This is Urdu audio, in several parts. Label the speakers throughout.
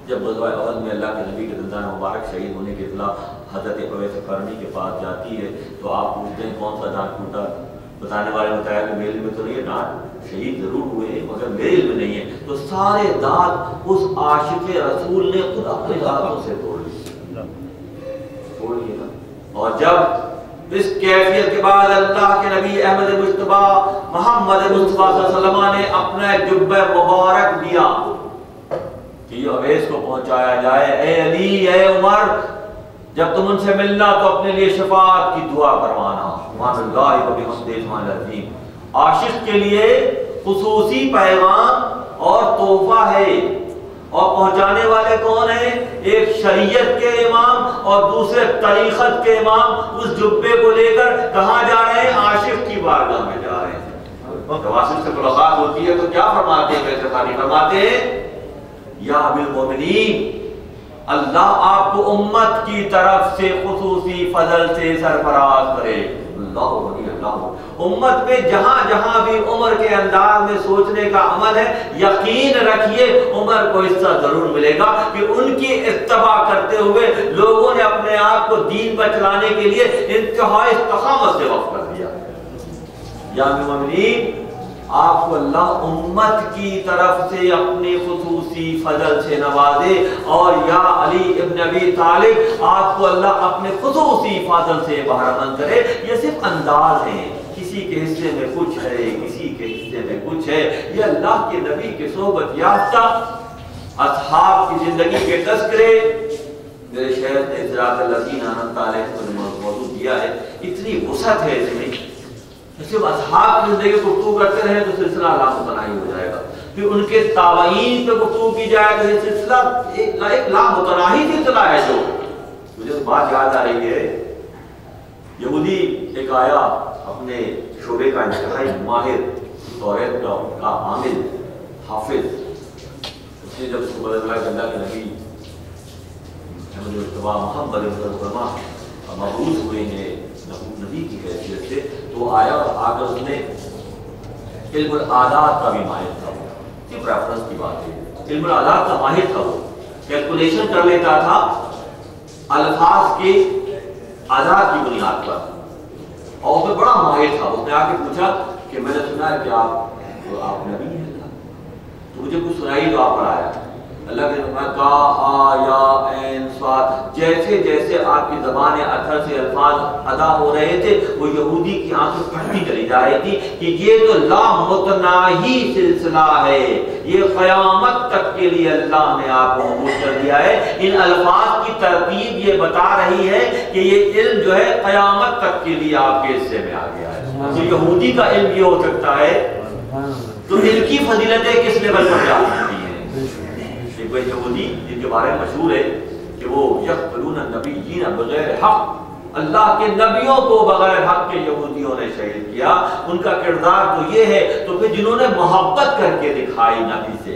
Speaker 1: جب غزوہ احد میں اللہ کے نبی کے دندان مبارک شہید ہونے کی اطلاع حضرت اویس قرنی کے پاس جاتی ہے تو آپ پوچھتے ہیں کون سا دانت ٹوٹا؟ بتانے والے نے بتایا کہ میرے علم میں تو نہیں ہے، دانت شہید ضرور ہوئے ہیں مگر میرے علم میں نہیں ہے۔ تو سارے دانت اس عاشق رسول نے خود اپنے ہاتھوں سے توڑ لیے نا۔ اور جب اس کیفیت کے بعد اللہ کے نبی احمد مجتبیٰ محمد مصطفیٰ صلی اللہ علیہ وسلم نے اپنا ایک جبہ مبارک دیا کہ یہ اویس کو پہنچایا جائے، اے علی اے عمر جب تم ان سے ملنا تو اپنے لیے شفاعت کی دعا کروانا۔ سبحان اللہ و بحمدہ سبحان العظیم۔ عاشق کے لیے خصوصی پیغام اور تحفہ ہے، اور پہنچانے والے کون ہیں؟ ایک شریعت کے امام اور دوسرے طریقت کے امام۔ اس جبے کو لے کر کہاں جا رہے ہیں؟ عاشق کی بارگاہ میں جا رہے ہیں۔ جب عاشق سے ملاقات ہوتی ہے تو کیا فرماتے ہیں؟ ویسے خانی فرماتے ہیں یا امیر المومنین اللہ آپ کو امت کی طرف سے خصوصی فضل سے سرفراز کرے۔ اللہ ولی اللہ۔ امت میں جہاں جہاں بھی عمر کے انداز میں سوچنے کا عمل ہے، یقین رکھیے عمر کو حصہ ضرور ملے گا کہ ان کی اتباع کرتے ہوئے لوگوں نے اپنے آپ کو دین پر چلانے کے لیے انتہائی استقامت سے وقف کر دیا۔ یا امیر المومنین آپ کو اللہ امت کی طرف سے اپنی خصوصی فضل سے نوازے، اور یا علی ابن ابی طالب آپ کو اللہ اپنے خصوصی فضل سے بہرمند کرے۔ یہ صرف انداز ہیں، کسی کے حصے میں کچھ ہے کسی کے حصے میں کچھ ہے۔ یہ اللہ کے نبی کے صحبت یافتہ اصحاب کی زندگی کے تذکرے میرے شیخ نے صراط الذین انعمت علیہم موضوع دیا ہے، اتنی وسعت ہے اس میں۔ صرف اصحاب کی زندگی کو گفتگو کرتے رہے تو سلسلہ لامتناہی ہو جائے گا، پھر ان کے تابعین پہ گفتگو کی جائے تو یہ سلسلہ ایک لامتناہی سلسلہ ہے۔ جو مجھے بات یاد آ رہی ہے، یہودی ایک آیا اپنے شعبے کا انتہائی ماہر، توریت کا عامل حافظ، اس نے جب اس کو پتہ چلا کہ اللہ کے نبی احمد مجتبیٰ محمد مصطفیٰ مبعوث ہوئے ہیں نبی کی حیثیت سے، تو آیا اور آ کر اس نے علم العادات کا بھی ماہر تھا، صرف ریفرنس کی بات ہے، علم العادات کا ماہر تھا، وہ کیلکولیشن کر لیتا تھا الفاظ کے عادات کی بنیاد پر، اور اس میں بڑا ماہر تھا۔ اس نے آ کے پوچھا کہ میں نے سنا ہے کہ آپ نبی ہیں، تو مجھے کچھ سنائی جو آپ پر آیا۔ اللہ کے فرمایا کا ہا یا عین صاد، جیسے جیسے آپ کی زبان اثر سے الفاظ ادا ہو رہے تھے وہ یہودی کی آنکھیں پھٹتی چلی جا رہی تھی کہ یہ تو لامتناہی سلسلہ ہے، یہ قیامت تک کے لیے اللہ نے آپ کو مبعوث کر دیا ہے۔ ان الفاظ کی ترتیب یہ بتا رہی ہے کہ یہ علم جو ہے قیامت تک کے لیے آپ کے حصے میں آ گیا ہے۔ تو یہودی کا علم یہ ہو سکتا ہے، تو ان کی فضیلتیں کس لیول پر جا سکتی ہیں؟ وہ یہودی جن کے بارے میں مشہور ہے کہ وہ یقتلون النبیین بغیر حق، اللہ کے نبیوں کو بغیر حق کے یہودیوں نے شہید کیا۔ ان کا کردار تو یہ ہے، تو پھر جنہوں نے محبت کر کے دکھائی نبی سے،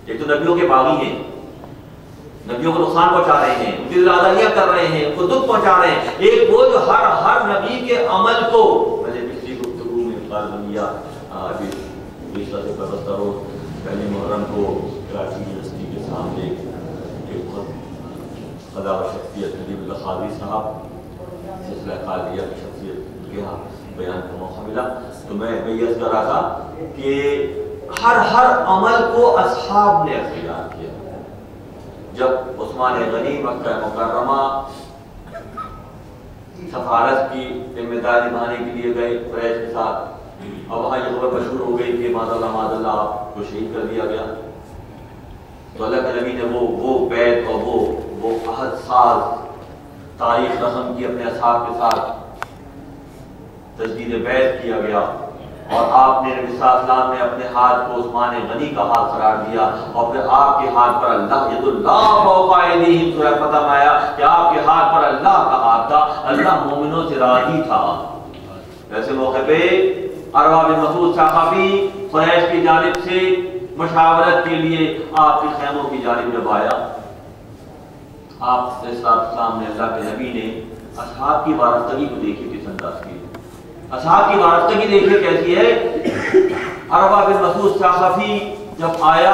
Speaker 1: ایک تو نبیوں کے باغی ہیں، نبیوں کو نقصان پہنچا رہے ہیں، ان کی لادیاں کر رہے ہیں، ان کو دکھ پہنچا رہے ہیں، ایک وہ جو ہر نبی کے عمل کو، میں نے پچھلی گفتگو میں قرض لیا سے پرستہ روز پہلی محرم کو کراچی یونیورسٹی کے سامنے ایک بہت خدا و شخصیت نجیب اللہ قادری صاحب سلسلہ قادریہ کی شخصیت کے ہاں بیان کا موقع ملا، تو میں بیعت کر رہا تھا کہ ہر عمل کو اصحاب نے اختیار کیا۔ جب عثمان غنی مکہ مکرمہ سفارت کی ذمہ داری نبھانے کے لیے گئے قریش کے ساتھ، اب وہاں یہ خبر مشہور ہو گئی کہ معاذ اللہ آپ کو شہید کر دیا گیا، تو اللہ کے نبی نے وہ بیعت اور وہ عہد ساز تاریخ رقم کی اپنے اصحاب کے ساتھ تجدید بیعت کیا گیا، اور آپ نے نبی صلی اللہ علیہ وسلم نے اپنے ہاتھ کو عثمان غنی کا ہاتھ قرار دیا، اور پھر آپ کے ہاتھ پر اللہ ید اللہ فوق ایدیہم سورہ فتح میں آیا کہ آپ کے ہاتھ پر اللہ کا ہاتھ تھا، اللہ مومنوں سے راضی تھا۔ ایسے موقع پہ اروا بن مسعود صحابی قریش کی جانب سے مشاورت کے لیے آپ کے خیموں کی جانب جب آیا، آپ صلی اللہ علیہ وسلم نے اللہ کے نبی نے اصحاب کی وارستگی کو دیکھی کس انداز کی، اصحاب کی وارستگی دیکھے کیسی ہے۔ اروا بن مسعود صحابی جب آیا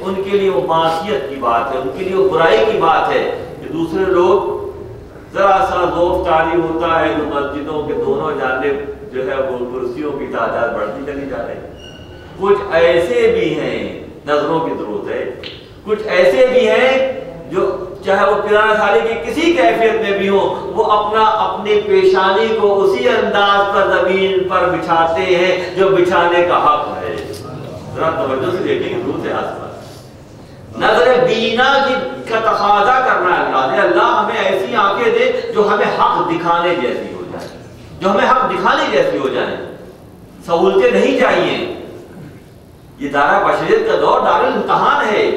Speaker 1: ان کے لیے وہ معصیت کی بات ہے، ان کے لیے وہ برائی کی بات ہے کہ دوسرے لوگ ذرا سا ذوف طاری ہوتا ہے تو مسجدوں کے دونوں جانب جو ہے وہ کرسیوں کی تعداد بڑھتی چلی جا رہی ہے۔ کچھ ایسے بھی ہیں، نظروں کی ضرورت ہے، کچھ ایسے بھی ہیں جو چاہے وہ کرانہ تھالی کی کسی کیفیت میں بھی ہو، وہ اپنی پیشانی کو اسی انداز پر زمین پر بچھاتے ہیں جو بچھانے کا حق ہے۔ ذرا توجہ سے دیکھیں کہ دور سے آس پاس نظر بینا کا تقاضا کرنا ہے اللہ نے۔ اللہ ہمیں ایسی آنکھیں دے جو ہمیں حق دکھانے جیسی ہو جائے، جو ہمیں حق دکھانے جیسی ہو جائے۔ سہولتیں نہیں چاہیے، یہ دارہ بشریت کا دور دار امتحان ہے۔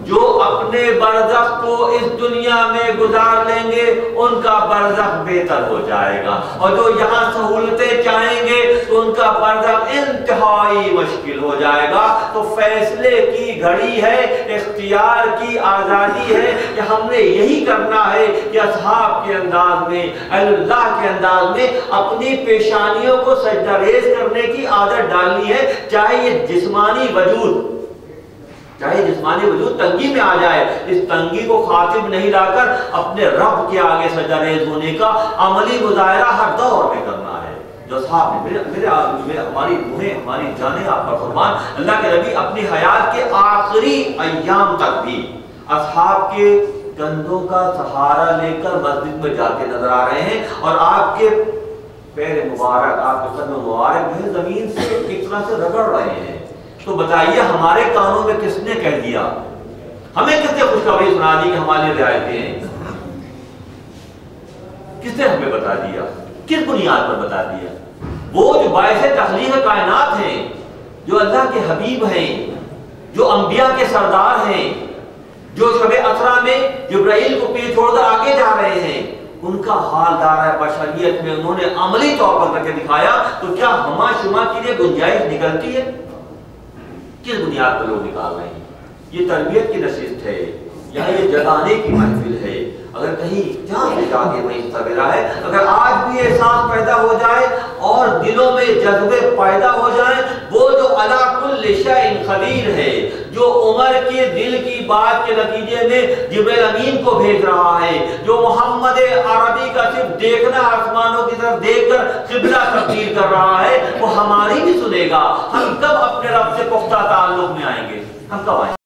Speaker 1: جو اپنے برزخ کو اس دنیا میں گزار لیں گے ان کا برزخ بہتر ہو جائے گا، اور جو یہاں سہولتیں چاہیں گے تو ان کا برزخ انتہائی مشکل ہو جائے گا۔ تو فیصلے کی گھڑی ہے، اختیار کی آزادی ہے کہ ہم نے یہی کرنا ہے کہ اصحاب کے انداز میں، اہل اللہ کے انداز میں اپنی پیشانیوں کو سجدہ ریز کرنے کی عادت ڈالنی ہے، چاہے یہ جسمانی وجود تنگی میں آ جائے، اس تنگی کو خاطب نہیں لا کر اپنے رب کے آگے سجدہ ریز ہونے کا عملی مظاہرہ ہر دور میں کرنا ہے۔ جو صاحب ہماری روحیں، ہماری جانیں آپ کا فرمان، اللہ کے نبی اپنی حیات کے آخری ایام تک بھی اصحاب کے کندھوں کا سہارا لے کر مسجد میں جاتے نظر آ رہے ہیں، اور آپ کے پیر مبارک، آپ کے قدم مبارک بھی زمین سے ایک طرح سے رگڑ رہے ہیں۔ تو بتائیے ہمارے کانوں میں کس نے کہہ دیا، ہمیں کس نے خوشخبری سنا دی کہ ہماری رعایتیں ہیں؟ کس نے ہمیں بتا دیا؟ کس بنیاد پر بتا دیا؟ وہ جو باعث تخلیق کائنات ہیں، جو اللہ کے حبیب ہیں، جو انبیاء کے سردار ہیں، جو شب اسریٰ میں جبرائیل کو پیچھے چھوڑ کر آگے جا رہے ہیں، ان کا حال دارہ بشریت میں انہوں نے عملی طور پر کر کے دکھایا، تو کیا ہما شما کے لیے گنجائش نکلتی ہے؟ کس بنیاد پر لوگ نکال رہے ہیں؟ یہ تربیت کی نشست ہے، یہاں یہ جگانے کی محفل ہے۔ اگر کہیں جہاں سے جاگے وہیں سویرا ہے، اگر آج بھی احساس پیدا ہو جائے اور دلوں میں جذبے پیدا ہو جائیں، وہ جو علی کل شیء قدیر ہے، جو عمر کے دل کی بات کے نتیجے میں جبرائیل امین کو بھیج رہا ہے، جو محمد عربی کا صرف دیکھنا آسمانوں کی طرف دیکھ کر قبلہ تبدیل کر رہا ہے، وہ ہماری بھی سنے گا۔ ہم کب اپنے رب سے پختہ تعلق میں آئیں گے؟ ہم کب آئیں گے؟